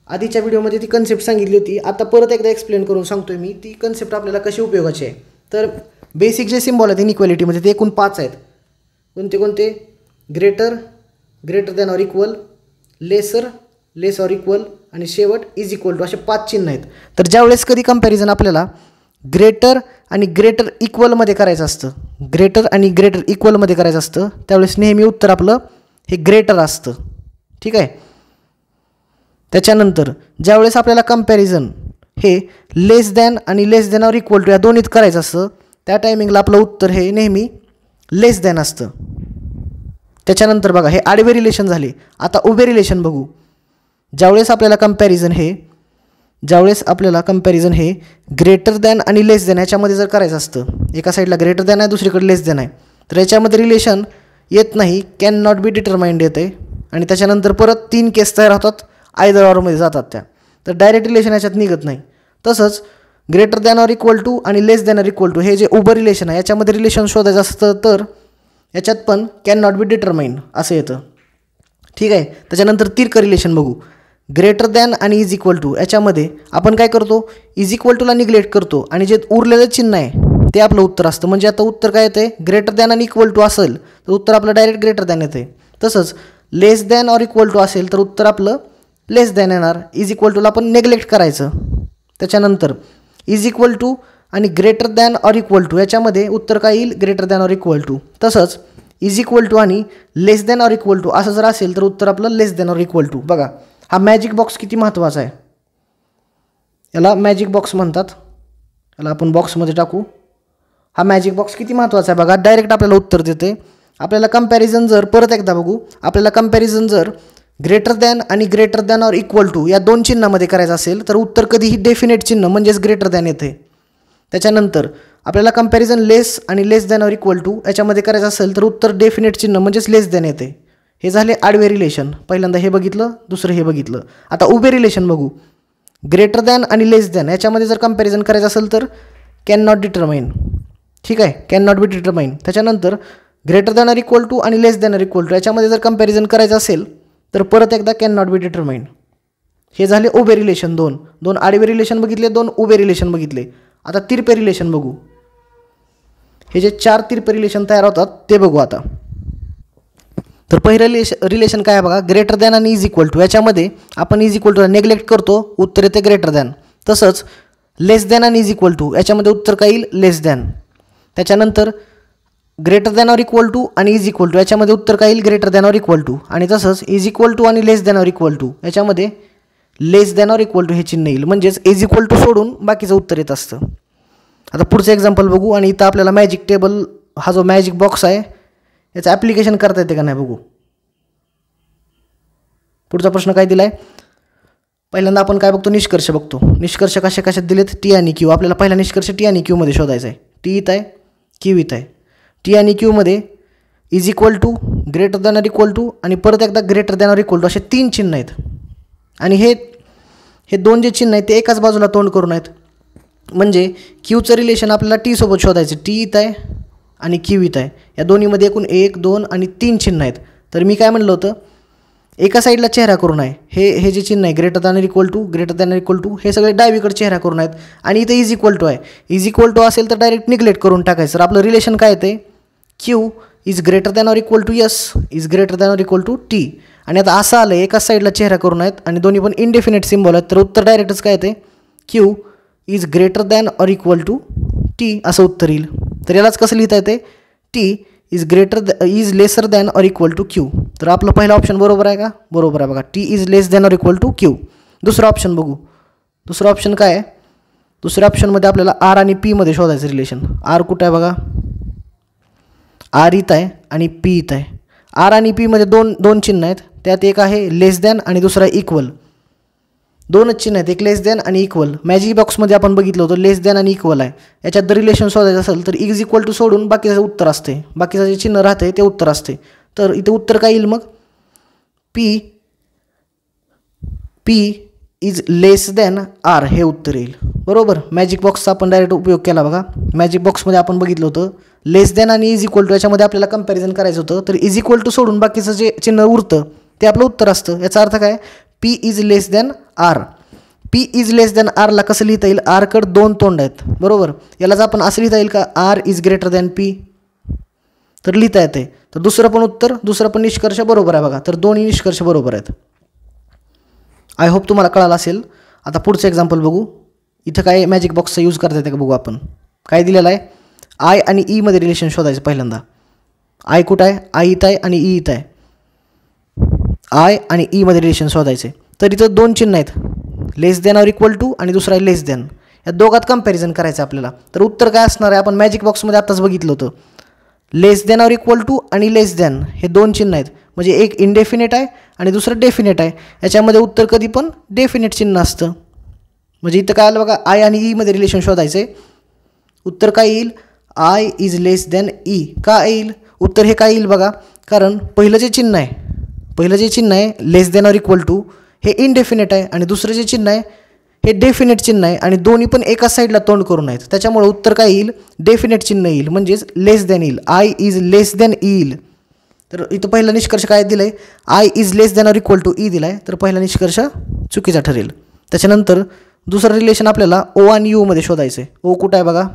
आधीच्या व्हिडिओमध्ये ती कन्सेप्ट सांगितली होती. आता परत एकदा एक्सप्लेन करून सांगतोय मी ती कन्सेप्ट आपल्याला कशी उपयोगाची आहे. तर बेसिक जे सिम्बॉल आहेत इनइक्वॅलिटीमध्ये ते एकूण 5 आहेत. कोणते? Greater than or equal, less or equal आणि शेवट इज इक्वल टू असे 5 चिन्ह आहेत. तर ज्यावेळेस कधी कंपॅरिझन आपल्याला ग्रेटर आणि ग्रेटर इक्वलमध्ये करायचं असतं, त्यावेळेस नेहमी उत्तर आपलं हे ग्रेटर असतं, ठीक आहे. त्याच्यानंतर ज्यावेळेस आपल्याला कंपॅरिझन हे लेस दॅन आणि less than or equal to या दोन्हीत करायचं असतं त्या टायमिंगला आपलं उत्तर हे नेहमी लेस दॅन असतं. त्याच्यानंतर बघा हे आडवे रिलेशन झाले. आता उभे रिलेशन बघू. ज्यावेळेस आपल्याला कंपॅरिझन हे ग्रेटर दॅन आणि लेस दॅन याच्यामध्ये जर करायचं असतं, एका साईडला ग्रेटर दॅन आहे दुसरीकडे लेस दॅन आहे, तर याच्यामध्ये रिलेशन येत नाही, कॅन नॉट बी डिटरमाइंड येते. आणि त्याच्यानंतर परत 3 केस तयार होतात, आयदर ऑरमध्ये जातात त्या. तर डायरेक्ट रिलेशन याच्यात निघत नाही. तसंच greater than or equal to आणि less than or equal to हे जे उभं रिलेशन आहे याच्यामध्ये रिलेशन शोधायचं असतं तर याच्यात पण कॅन नॉट बी डिटरमाइंड असं येतं, ठीक आहे. त्याच्यानंतर तिरकं रिलेशन बघू. ग्रेटर दॅन आणि इज इक्वल टू याच्यामध्ये आपण काय करतो? इज इक्वल टूला निग्लेक्ट करतो आणि जे उरलेलं चिन्ह आहे ते आपलं उत्तर असतं. म्हणजे आता उत्तर काय येतं? ग्रेटर दॅन आणि इक्वल टू असेल तर उत्तर आपलं डायरेक्ट ग्रेटर दॅन येते. तसंच less than or equal to असेल तर उत्तर आपलं लेस दॅन येणार. इज इक्वल टूला आपण नेग्लेक्ट करायचं. त्याच्यानंतर इज इक्वल टू आणि greater than or equal to याच्यामध्ये उत्तर काय येईल? Greater than or equal to. तसंच इज इक्वल टू आणि less than or equal to असं जर असेल तर उत्तर आपलं less than or equal to. बघा हा मॅजिक बॉक्स किती महत्त्वाचा आहे. याला मॅजिक बॉक्स म्हणतात. याला आपण बॉक्समध्ये टाकू. हा मॅजिक बॉक्स किती महत्त्वाचा आहे बघा. डायरेक्ट आपल्याला उत्तर देते. आपल्याला कंपॅरिझन जर परत एकदा बघू. आपल्याला कंपॅरिझन जर ग्रेटर दॅन आणि greater than or equal to या 2 चिन्हामध्ये करायचं असेल तर उत्तर कधीही डेफिनेट चिन्ह म्हणजेच ग्रेटर दॅन येते. त्याच्यानंतर आपल्याला कंपॅरिझन लेस आणि less than or equal to याच्यामध्ये करायचं असेल तर उत्तर डेफिनेट चिन्ह म्हणजेच लेस दॅन येते. हे झाले आडवे रिलेशन. पहिल्यांदा हे बघितलं, दुसरं हे बघितलं. आता उभे रिलेशन बघू. ग्रेटर दॅन आणि लेस दॅन याच्यामध्ये जर कंपॅरिझन करायचं असेल तर कॅन नॉट डिटरमाइन. ठीक आहे, कॅन नॉट बी डिटरमाइन. त्याच्यानंतर greater than or equal to आणि less than or equal to याच्यामध्ये जर कंपॅरिझन करायचं असेल तर परत एकदा कॅन नॉट बी डिटरमाइन. हे झाले उभे रिलेशन. दोन आडवे रिलेशन बघितले, 2 उभे रिलेशन बघितले. आता तिरपे रिलेशन बघू. हे जे 4 तिरपे रिलेशन तयार होतात ते बघू आता. तर पहिलं रिलेशन काय आहे बघा, ग्रेटर दॅन आणि इज इक्वल टू. याच्यामध्ये आपण इज इक्वल टू नेग्लेक्ट करतो, उत्तर येते ग्रेटर दॅन. तसंच लेस दॅन आणि इज इक्वल टू याच्यामध्ये उत्तर काय येईल, लेस दॅन. त्याच्यानंतर greater than or equal to आणि इज इक्वल टू याच्यामध्ये उत्तर काय येईल, greater than or equal to. आणि तसंच इज इक्वल टू आणि less than or equal to याच्यामध्ये less than or equal to हे चिन्ह येईल. म्हणजेच इज इक्वल टू सोडून बाकीचं उत्तर येत असतं. आता पुढचं एक्झाम्पल बघू. आणि इथं आपल्याला मॅजिक टेबल हा जो मॅजिक बॉक्स आहे याचं ॲप्लिकेशन करता येते का नाही बघू. पुढचा प्रश्न काय दिला आहे, पहिल्यांदा आपण काय बघतो, निष्कर्ष बघतो. निष्कर्ष कशात दिलेत, टी आणि क्यू. आपल्याला पहिला निष्कर्ष टी आणि क्यूमध्ये शोधायचा आहे. टी इथं आहे, क्यू इथं आहे. टी आणि क्यूमध्ये is equal to, greater than or equal to आणि परत एकदा greater than or equal to असे 3 चिन्ह आहेत. आणि हे 2 जे चिन्ह आहेत ते एकाच बाजूला तोंड करून आहेत. म्हणजे क्यूचं रिलेशन आपल्याला टी सोबत शोधायचं. टी इथं आहे आणि क्यू इथं आहे. या दोन्हीमध्ये एकूण 1, 2 आणि 3 चिन्ह आहेत. तर मी काय म्हणलं होतं, एका साईडला चेहरा करून आहे. हे जे चिन्ह आहे greater than equal to, greater than equal to हे सगळे डावीकडे चेहरा करून आहेत. आणि इथे इज इक्वल टू आहे. इज इक्वल टू असेल तर डायरेक्ट निग्लेक्ट करून टाकायचं. तर आपलं रिलेशन काय येते, Q is greater than or equal to S is greater than or equal to T. आणि आता असं आलं एकाच साईडला चेहरा करून आहेत आणि दोन्ही पण इनडेफिनेट सिम्बॉल आहेत. तर उत्तर डायरेक्टच काय येते, Q is greater than or equal to T असं उत्तर येईल. तर यालाच कसं लिहिता येते, T is lesser than or equal to Q. तर आपलं पहिला ऑप्शन बरोबर आहे का, बरोबर आहे बघा. T is less than or equal to Q. दुसरा ऑप्शन बघू. दुसरा ऑप्शन काय आहे, दुसऱ्या ऑप्शनमध्ये आपल्याला आर आणि पीमध्ये शोधायचं रिलेशन. आर कुठं आहे बघा, आर इथं आहे आणि पी इथं आहे. आर आणि पीमध्ये दोन चिन्ह आहेत. त्यात एक आहे लेस दॅन आणि दुसरा इक्वल. 2च चिन्ह आहेत, एक लेस दॅन आणि इक्वल. मॅजिक बॉक्समध्ये आपण बघितलं होतं लेस दॅन आणि इक्वल आहे. याच्यात जर रिलेशन शोधायचं असेल तर इज इक्वल टू सोडून बाकीचं उत्तर असते, बाकीचं जे चिन्ह राहते ते उत्तर असते. तर इथे उत्तर काय येईल मग, P is less than R हे उत्तर येईल. बरोबर. मॅजिक बॉक्सचा आपण डायरेक्ट उपयोग केला बघा. मॅजिक बॉक्समध्ये आपण बघितलं होतं लेस दॅन आणि इज इक्वल टू याच्यामध्ये आपल्याला कंपॅरिझन करायचं होतं. तर इज इक्वल टू सोडून बाकीचं जे चिन्ह उरतं ते आपलं उत्तर असतं. याचा अर्थ काय, P is less than R. P is less than आरला कसं लिहिता येईल, आरकडे 2 तोंड आहेत. बरोबर. यालाच आपण असं लिहिता येईल का, R is greater than P. तर लिहिता येते. तर दुसरं पण निष्कर्ष बरोबर आहे बघा. तर दोन्ही निष्कर्ष बरोबर आहेत. आय होप तुम्हाला कळालं असेल. आता पुढचं एक्झाम्पल बघू. इथं काय मॅजिक बॉक्सचा यूज करता येते का बघू आपण. काय दिलेलं आहे, आय आणि ईमध्ये रिलेशन शोधायचं. पहिल्यांदा आय कुठं आहे, आय इथं आहे आणि ई इथं आहे. आय आणि ईमध्ये रिलेशन शोधायचे. तर इथं 2 चिन्ह आहेत, लेस दॅन ऑर इक्वल टू आणि दुसरा आहे लेस दॅन. या दोघात कंपॅरिझन करायचं आपल्याला. तर उत्तर काय असणार आहे, आपण मॅजिक बॉक्समध्ये आत्ताच बघितलं होतं. लेस दॅन ऑर इक्वल टू आणि लेस दॅन हे 2 चिन्ह आहेत. म्हणजे एक इनडेफिनेट आहे आणि दुसरं डेफिनेट आहे. याच्यामध्ये उत्तर कधी पण डेफिनेट चिन्ह असतं. म्हणजे इथं काय आलं बघा, आय आणि ईमध्ये रिलेशन शोधायचे. उत्तर काय येईल, I is less than E. का येईल उत्तर, हे काय येईल बघा, कारण पहिलं जे चिन्ह आहे लेस दॅन ऑर इक्वल टू हे इनडेफिनेट आहे आणि दुसरं जे चिन्ह आहे हे डेफिनेट चिन्ह आहे आणि दोन्ही पण एकाच साईडला तोंड करून आहेत. त्याच्यामुळे उत्तर काय येईल, डेफिनेट चिन्ह येईल. म्हणजेच लेस दॅन येईल. I is less than E येईल. तर इथं पहिला निष्कर्ष काय दिलं आहे, I is less than or equal to E दिला आहे. तर पहिला निष्कर्ष चुकीचा ठरेल. त्याच्यानंतर दुसरं रिलेशन आपल्याला ओ आणि यूमध्ये शोधायचं आहे. ओ कुठं आहे बघा,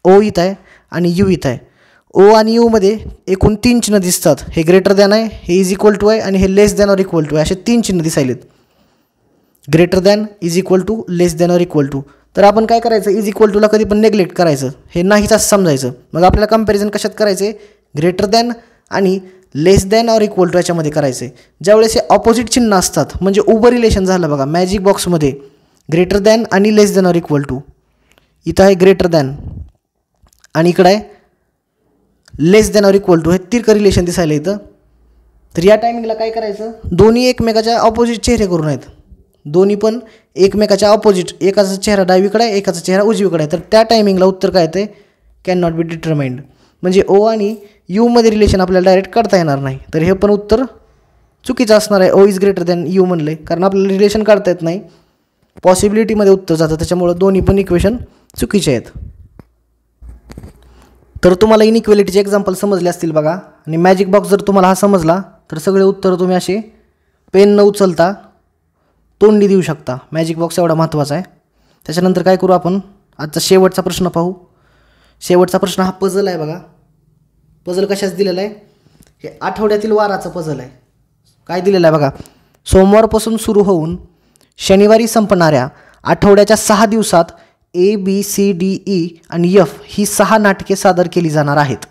ओ इथं आहे आणि यू इथं आहे. ओ आणि यूमध्ये एकूण 3 चिन्ह दिसतात. हे ग्रेटर दॅन आहे, हे इज इक्वल टू आहे आणि हे less than or equal to आहे. असे 3 चिन्ह दिसायलेत. Greater than, is equal to, less than or equal to. तर आपण काय करायचं, इज इक्वल टूला कधी पण नेग्लेक्ट करायचं, हे नाहीच असं समजायचं. मग आपल्याला कंपॅरिझन कशात करायचे, ग्रेटर दॅन आणि less than or equal to याच्यामध्ये करायचे. ज्यावेळेस हे ऑपोजिट चिन्ह असतात म्हणजे उभं रिलेशन झालं बघा. मॅजिक बॉक्समध्ये ग्रेटर दॅन आणि less than or equal to. इथं आहे ग्रेटर दॅन आणि इकडं आहे लेस दॅन ऑर इक्वल टू. हे तिरकं रिलेशन दिसायला इथं. तर या टायमिंगला काय करायचं, दोन्ही एकमेकाच्या ऑपोजिट चेहरे करून आहेत. दोन्ही पण एकमेकाच्या ऑपोजिट, एकाचा चेहरा डावीकडे आहे, एकाचा चेहरा उजवीकडे आहे. तर त्या टायमिंगला उत्तर काय येते, कॅन नॉट बी डिटरमाइंड. म्हणजे ओ आणि यूमध्ये रिलेशन आपल्याला डायरेक्ट काढता येणार नाही. तर हे पण उत्तर चुकीचं असणार आहे. O is greater than U म्हणले, कारण आपल्याला रिलेशन काढता येत नाही, पॉसिबिलिटीमध्ये उत्तर जातं, त्याच्यामुळं दोन्ही पण इक्वेशन चुकीचे आहेत. तर तुम्हाला इनइक्वेलिटीचे एक्झाम्पल समजले असतील बघा. आणि मॅजिक बॉक्स जर तुम्हाला हा समजला तर सगळे उत्तर तुम्ही असे पेन न उचलता तोंडी देऊ शकता. मॅजिक बॉक्स एवढा महत्त्वाचा आहे. त्याच्यानंतर काय करू आपण, आजचा शेवटचा प्रश्न पाहू. शेवटचा प्रश्न हा पझल आहे बघा. पझल कशाच दिलेला आहे, हे आठवड्यातील वाराचं पझल आहे. काय दिलेलं आहे बघा, सोमवारपासून सुरू होऊन शनिवारी संपणाऱ्या आठवड्याच्या 6 दिवसात ABCDE आणि F ही 6 नाटके सादर केली जाणार आहेत.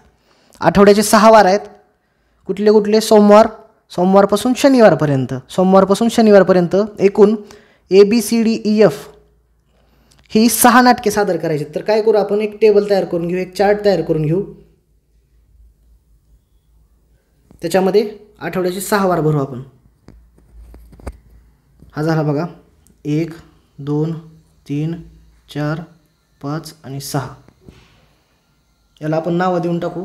आठवड्याचे 6 वार आहेत. कुठले कुठले, सोमवारपासून शनिवारपर्यंत एकूण ABCDEF ही 6 नाटके सादर करायची. तर काय करू आपण, एक टेबल तयार करून घेऊ, एक चार्ट तयार करून घेऊ. त्याच्यामध्ये आठवड्याचे 6 वार भरू आपण. हा झाला बघा, 1 2 3 4 5 आणि 6. याला आपण नावं देऊन टाकू,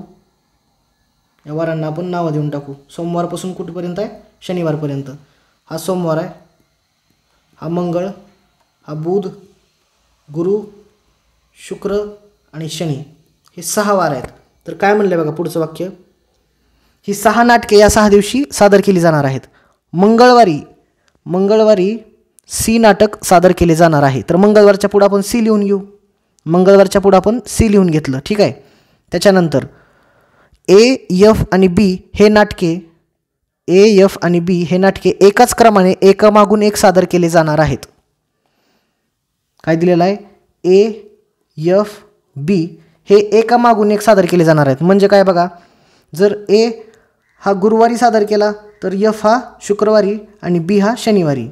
या वारांना आपण नावं देऊन टाकू. सोमवारपासून कुठपर्यंत आहे, शनिवारपर्यंत. हा सोमवार आहे, हा मंगळ, हा बुध, गुरु, शुक्र आणि शनी, हे 6 वार आहेत. तर काय म्हणलं बघा पुढचं वाक्य, ही 6 नाटके या 6 दिवशी सादर केली जाणार आहेत. मंगळवारी सी नाटक सादर केले जाणार आहे. तर मंगळवारच्या पुढं आपण सी लिहून घेऊ. मंगळवारच्या पुढं आपण सी लिहून घेतलं, ठीक आहे. त्याच्यानंतर AF आणि B हे नाटके एकाच क्रमाने एकामागून एक सादर केले जाणार आहेत. काय दिलेलं आहे, AFB हे एकामागून एक सादर केले जाणार आहेत. म्हणजे काय बघा, जर A हा गुरुवारी सादर केला तर F हा शुक्रवारी आणि B हा शनिवारी.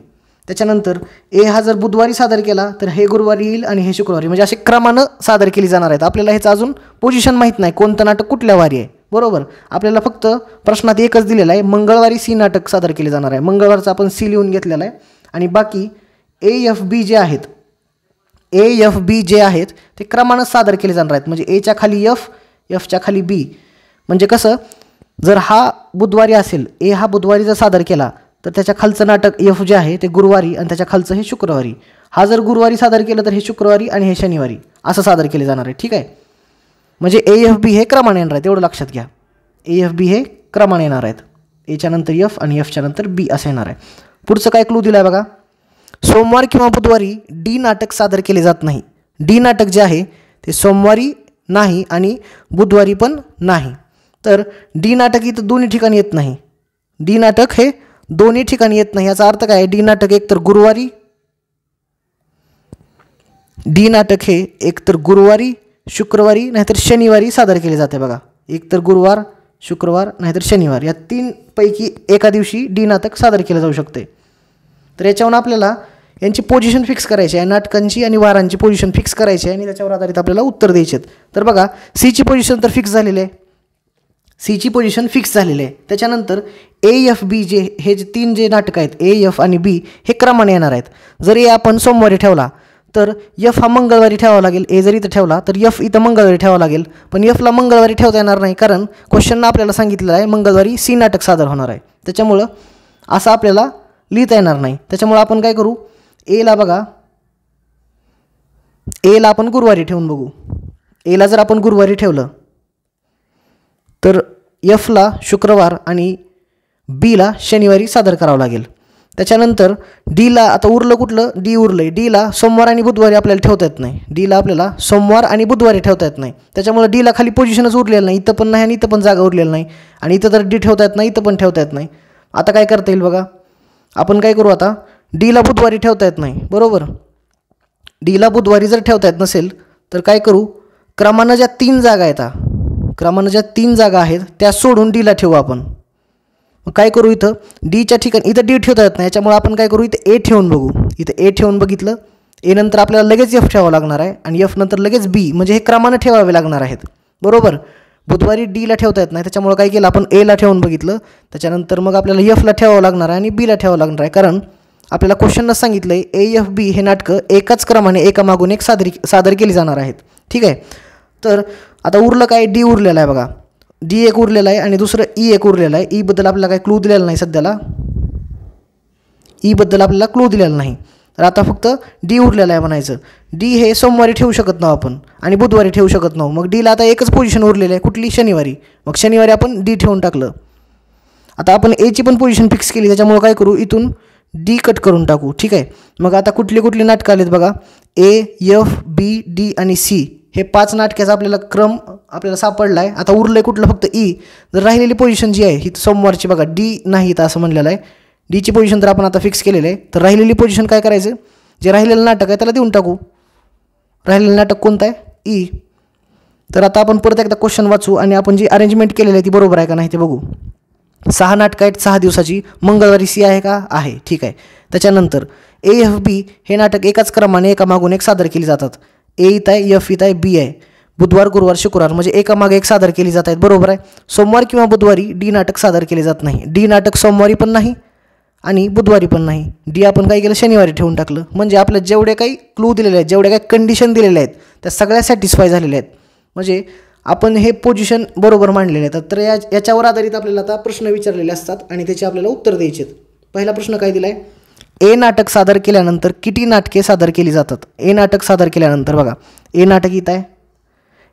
त्याच्यानंतर A हा जर बुधवारी सादर केला तर हे गुरुवारी येईल आणि हे शुक्रवारी, म्हणजे असे क्रमानं सादर केली जाणार आहेत. आपल्याला ह्याचं अजून पोझिशन माहीत नाही, कोणतं नाटक कुठल्या वारी आहे, बरोबर. आपल्याला फक्त प्रश्नात एकच दिलेलं आहे, मंगळवारी सी नाटक सादर केले जाणार आहे. मंगळवारचं आपण सी लिहून घेतलेलं आहे. आणि बाकी AFB जे आहेत ते क्रमानं सादर केले जाणार आहेत. म्हणजे Aच्या खाली F, Fच्या खाली B. म्हणजे कसं, जर हा बुधवारी असेल, A हा बुधवारी जर सादर केला तर त्याच्या खालचं नाटक F जे आहे ते गुरुवारी आणि त्याच्या खालचं हे शुक्रवारी. हा जर गुरुवारी सादर केलं तर हे शुक्रवारी आणि हे शनिवारी असं सादर केले जाणार आहे, ठीक आहे. म्हणजे AFB हे क्रमाने येणार आहेत, एवढं लक्षात घ्या. AFB हे क्रमाने येणार आहेत. Aच्या नंतर F आणि Fच्या नंतर B असं येणार आहे. पुढचं काय क्लू दिला आहे बघा, सोमवार किंवा बुधवारी D नाटक सादर केले जात नाही. D नाटक जे आहे ते सोमवारी नाही आणि बुधवारी पण नाही. तर D नाटक इथं दोन्ही ठिकाणी येत नाही. D नाटक हे दोन्ही ठिकाणी येत नाही. याचा अर्थ काय, D नाटक एकतर गुरुवारी, शुक्रवारी नाहीतर शनिवारी सादर केले जाते बघा. एकतर गुरुवार, शुक्रवार नाहीतर शनिवार, या 3 पैकी एका दिवशी D नाटक सादर केलं जाऊ शकते. तर याच्यावरून आपल्याला यांची पोझिशन फिक्स करायची आहे, नाटकांची आणि वारांची पोझिशन फिक्स करायची आहे आणि त्याच्यावर आधारित आपल्याला उत्तर द्यायचे आहेत. तर बघा, सीची पोझिशन तर फिक्स झालेली आहे, त्याच्यानंतर AFB हे जे 3 जे नाटक आहेत, AF आणि B हे क्रमाने येणार आहेत. जर A आपण सोमवारी ठेवला तर F हा मंगळवारी ठेवावा लागेल. A जर इथं ठेवला तर F इथं मंगळवारी ठेवावं लागेल. पण Fला मंगळवारी ठेवता येणार नाही, कारण क्वेश्चननं आपल्याला सांगितलेलं आहे मंगळवारी सी नाटक सादर होणार आहे. त्याच्यामुळं असं आपल्याला लिहिता येणार नाही. त्याच्यामुळं आपण काय करू, Aला आपण गुरुवारी ठेवून बघू. Aला जर आपण गुरुवारी ठेवलं तर Fला शुक्रवार आणि Bला शनिवारी सादर करावं लागेल. त्याच्यानंतर Dला आता उरलं कुठलं, D उरलं. Dला सोमवार आणि बुधवारी आपल्याला ठेवता येत नाही. Dला आपल्याला सोमवार आणि बुधवारी ठेवता येत नाही. त्याच्यामुळे Dला खाली पोझिशनच उरलेलं नाही, इथं पण नाही आणि इथं पण जागा उरलेली नाही. आणि इथं तर D ठेवता येत नाही, इथं पण ठेवता येत नाही. आता काय करता येईल बघा, आपण काय करू, आता Dला बुधवारी ठेवता येत नाही, बरोबर. Dला बुधवारी जर ठेवता येत नसेल तर काय करू, क्रमानं ज्या 3 जागा आहेत त्या सोडून Dला ठेवू आपण. मग काय करू, इथं Dच्या ठिकाणी इथं D ठेवता येत नाही, याच्यामुळे आपण काय करू, इथं A ठेवून बघू. इथं A ठेवून बघितलं, A नंतर आपल्याला लगेच F ठेवावं लागणार आहे आणि F नंतर लगेच B, म्हणजे हे क्रमानं ठेवावे लागणार आहेत, बरोबर. बुधवारी Dला ठेवता येत नाही, त्याच्यामुळे काय केलं आपण, Aला ठेवून बघितलं. त्याच्यानंतर मग आपल्याला Fला ठेवावं लागणार आहे आणि Bला ठेवावं लागणार आहे, कारण आपल्याला क्वेश्चननं सांगितलं आहे AFB हे नाटकं एकाच क्रमाने एकामागून एक सादर केली जाणार आहेत, ठीक आहे. तर आता उरलं काय, डी उरलेला आहे बघा, डी एक उरलेला आहे आणि दुसरं ई एक उरलेलं आहे. ईबद्दल आपल्याला काही क्लू दिलेला नाही सध्याला, ईबद्दल आपल्याला क्लू दिलेला नाही. तर आता फक्त डी उरलेला आहे म्हणायचं. डी हे सोमवारी ठेवू शकत नाहो आपण आणि बुधवारी ठेवू शकत नाहो. मग डीला आता एकच पोझिशन उरलेली आहे, कुठली, शनिवारी. मग शनिवारी आपण डी ठेवून टाकलं. आता आपण एची पण पोझिशन फिक्स केली, त्याच्यामुळे काय करू, इथून डी कट करून टाकू. ठीक आहे. मग आता कुठली कुठली नाटकं आलीत बघा, ए, एफ, बी, डी आणि सी हे 5 नाटकाचा आपल्याला क्रम आपल्याला सापडला आहे. आता उरलं आहे कुठलं, फक्त ई. जर राहिलेली पोझिशन जी आहे ही सोमवारची बघा, डी नाही तर असं म्हणलेलं आहे, डीची पोझिशन तर आपण आता फिक्स केलेलं आहे. तर राहिलेली पोझिशन काय करायचं, जे राहिलेलं नाटक आहे त्याला देऊन टाकू. राहिलेलं नाटक कोणतं आहे, ई. तर आता आपण परत एकदा क्वेश्चन वाचू आणि आपण जी अरेंजमेंट केलेली आहे ती बरोबर आहे का नाही ते बघू. 6 नाटकं आहेत 6 दिवसाची, मंगळवारी सी आहे का, आहे. ठीक आहे. त्याच्यानंतर ए, एफ, बी हे नाटक एकाच क्रमाने एकामागून एक सादर केली जातात. ए इथं आहे, एफ इथं आहे, बी आहे. बुधवार, गुरुवार, शुक्रवार म्हणजे एकामागे एक सादर केली जात आहेत, बरोबर आहे. सोमवार किंवा बुधवारी डी नाटक सादर केले जात नाही. डी नाटक सोमवारी पण नाही आणि बुधवारी पण नाही. डी आपण काय केलं, शनिवारी ठेवून टाकलं. म्हणजे आपल्या जेवढे काही क्लू दिलेले आहेत, जेवढ्या काही कंडिशन दिलेल्या आहेत त्या सगळ्या सॅटिस्फाय झालेल्या आहेत. म्हणजे आपण हे पोझिशन बरोबर मांडलेले आहेत. तर याच्यावर आधारित आपल्याला आता प्रश्न विचारलेले असतात आणि त्याचे आपल्याला उत्तर द्यायचे आहेत. पहिला प्रश्न काय दिला आहे, ए नाटक सादर केल्यानंतर किती नाटके सादर केली जातात. ए नाटक सादर केल्यानंतर बघा, ए नाटक इथं आहे,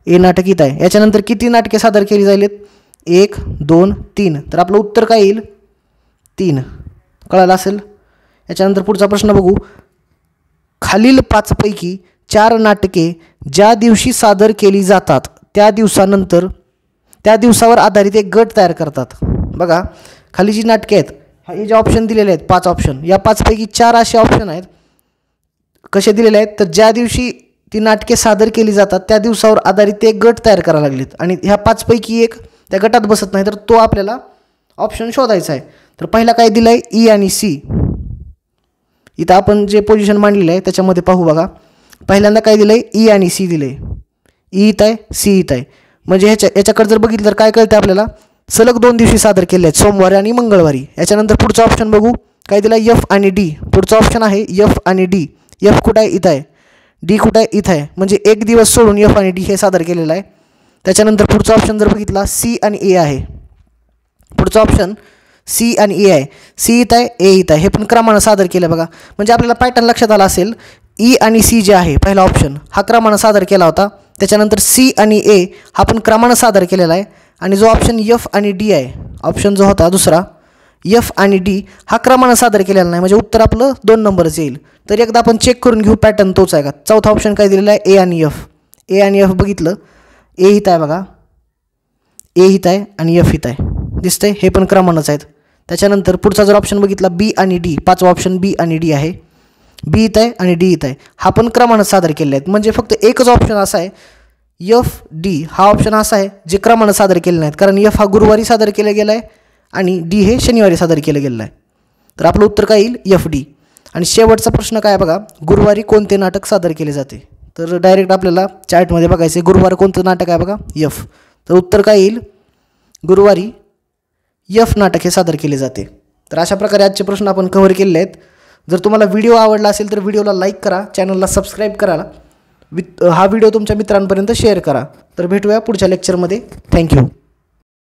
ए नाटक इथं आहे, याच्यानंतर किती नाटके सादर केली जाईल, 1, 2, 3. तर आपलं उत्तर काय येईल, 3. कळालं असेल. याच्यानंतर पुढचा प्रश्न बघू, खालील 5 पैकी 4 नाटके ज्या दिवशी सादर केली जातात त्या दिवसानंतर त्या दिवसावर आधारित एक गट तयार करतात. बघा खाली जी नाटके आहेत, हे जे ऑप्शन दिलेले आहेत 5 ऑप्शन, या 5 पैकी 4 असे ऑप्शन आहेत. कसे दिलेले आहेत, तर ज्या दिवशी ती नाटके सादर केली जातात त्या दिवसावर आधारित ते गट तयार करायला लागलेत आणि ह्या 5 पैकी एक त्या गटात बसत नाही, तर तो आपल्याला ऑप्शन शोधायचा आहे. तर पहिला काय दिलं आहे, ई आणि सी. इथं आपण जे पोझिशन मांडलेलं आहे त्याच्यामध्ये पाहू बघा. पहिल्यांदा काय दिलं आहे, ई आणि सी दिलं आहे. ई इथं आहे, सी इथं आहे. म्हणजे याच्याकडे जर बघितलं तर काय कळतं आपल्याला, सलग 2 दिवशी सादर केले आहेत, सोमवारी आणि मंगळवारी. याच्यानंतर पुढचा ऑप्शन बघू, काय दिला, एफ आणि डी. पुढचा ऑप्शन आहे एफ आणि डी. एफ कुठं आहे, इथं आहे. डी कुठं आहे, इथं आहे. म्हणजे एक दिवस सोडून एफ आणि डी हे सादर केलेलं आहे. त्याच्यानंतर पुढचा ऑप्शन जर बघितला, सी आणि ए आहे. पुढचा ऑप्शन सी आणि ए आहे. सी इथं आहे, ए इथं आहे. हे पण क्रमानं सादर केलं बघा. म्हणजे आपल्याला पॅटर्न लक्षात आला असेल. ई आणि सी जे आहे पहिला ऑप्शन हा क्रमानं सादर केला होता. त्याच्यानंतर सी आणि ए हा पण क्रमानं सादर केलेला आहे. आणि जो ऑप्शन एफ आणि डी आहे, ऑप्शन जो होता दुसरा एफ आणि डी हा क्रमानं सादर केलेला नाही. म्हणजे उत्तर आपलं 2 नंबरच येईल. तर एकदा आपण चेक करून घेऊ पॅटर्न तोच आहे का. चौथा ऑप्शन काय दिलेला आहे, ए आणि एफ. ए आणि एफ बघितलं, ए इथं आहे बघा, ए इथं आहे आणि एफ इथं आहे, दिसतंय. हे पण क्रमानंच आहेत. त्याच्यानंतर पुढचा जर ऑप्शन बघितला, बी आणि डी, 5वा ऑप्शन बी आणि डी आहे. बी इथं आहे आणि डी इथं आहे. हा पण क्रमानं सादर केलेला आहे. म्हणजे फक्त एकच ऑप्शन असा आहे, एफ डी हा ऑप्शन असा आहे जे क्रमानं सादर केले नाहीत. कारण एफ हा गुरुवारी सादर केला गेला आहे आणि डी हे शनिवारी सादर केलं गेलं आहे. तर आपलं उत्तर काय येईल, एफ डी. आणि शेवटचा प्रश्न काय बघा, गुरुवारी कोणते नाटक सादर केले जाते. तर डायरेक्ट आपल्याला चार्टमध्ये बघायचं आहे, गुरुवार कोणतं नाटक आहे बघा, एफ. तर उत्तर काय येईल, गुरुवारी एफ नाटक हे सादर केले जाते. तर अशा प्रकारे आजचे प्रश्न आपण कव्हर केलेले आहेत. जर तुम्हाला व्हिडिओ आवडला असेल तर व्हिडिओला लाईक करा, चॅनलला सबस्क्राईब करा, हा व्हिडिओ तुमच्या मित्रांपर्यंत शेअर करा. तर भेटूया पुढच्या लेक्चरमध्ये. थँक्यू.